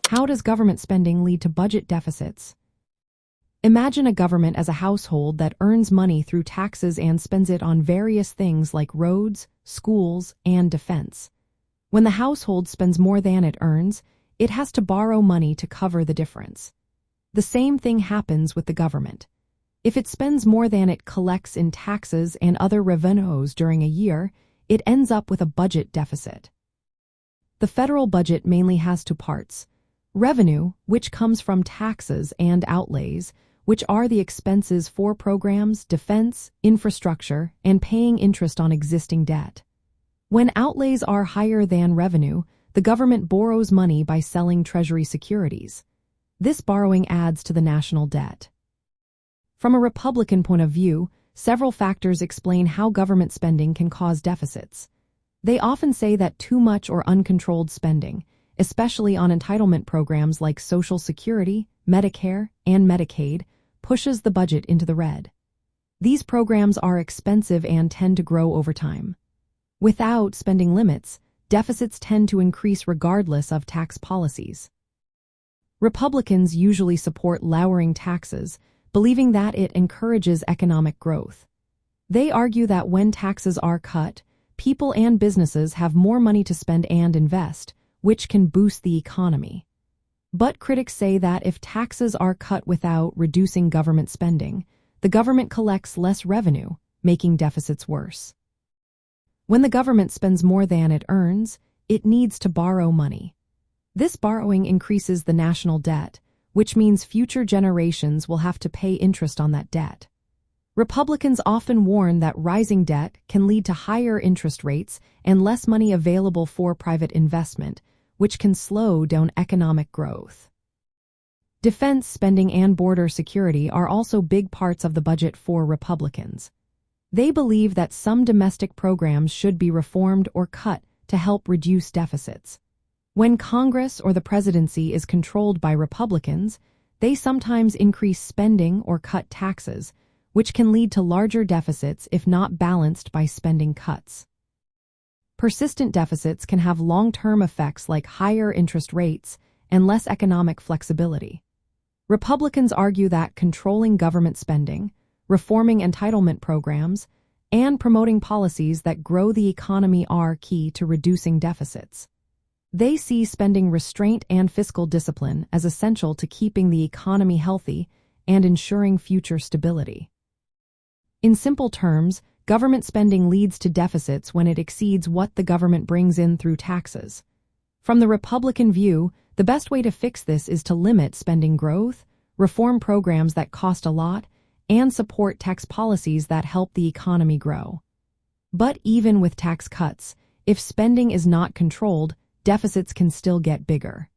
How does government spending lead to budget deficits? Imagine a government as a household that earns money through taxes and spends it on various things like roads, schools, and defense. When the household spends more than it earns, it has to borrow money to cover the difference. The same thing happens with the government. If it spends more than it collects in taxes and other revenues during a year, it ends up with a budget deficit. The federal budget mainly has two parts: revenue, which comes from taxes, and outlays, which are the expenses for programs, defense, infrastructure, and paying interest on existing debt. When outlays are higher than revenue, the government borrows money by selling Treasury securities. This borrowing adds to the national debt. From a Republican point of view, several factors explain how government spending can cause deficits. They often say that too much or uncontrolled spending, especially on entitlement programs like Social Security, Medicare, and Medicaid, pushes the budget into the red. These programs are expensive and tend to grow over time. Without spending limits, deficits tend to increase regardless of tax policies. Republicans usually support lowering taxes, believing that it encourages economic growth. They argue that when taxes are cut, people and businesses have more money to spend and invest, which can boost the economy. But critics say that if taxes are cut without reducing government spending, the government collects less revenue, making deficits worse. When the government spends more than it earns, it needs to borrow money. This borrowing increases the national debt, which means future generations will have to pay interest on that debt. Republicans often warn that rising debt can lead to higher interest rates and less money available for private investment, which can slow down economic growth. Defense spending and border security are also big parts of the budget for Republicans. They believe that some domestic programs should be reformed or cut to help reduce deficits. When Congress or the presidency is controlled by Republicans, they sometimes increase spending or cut taxes, which can lead to larger deficits if not balanced by spending cuts. Persistent deficits can have long-term effects like higher interest rates and less economic flexibility. Republicans argue that controlling government spending, reforming entitlement programs, and promoting policies that grow the economy are key to reducing deficits. They see spending restraint and fiscal discipline as essential to keeping the economy healthy and ensuring future stability. In simple terms, government spending leads to deficits when it exceeds what the government brings in through taxes. From the Republican view, the best way to fix this is to limit spending growth, reform programs that cost a lot, and support tax policies that help the economy grow. But even with tax cuts, if spending is not controlled, deficits can still get bigger.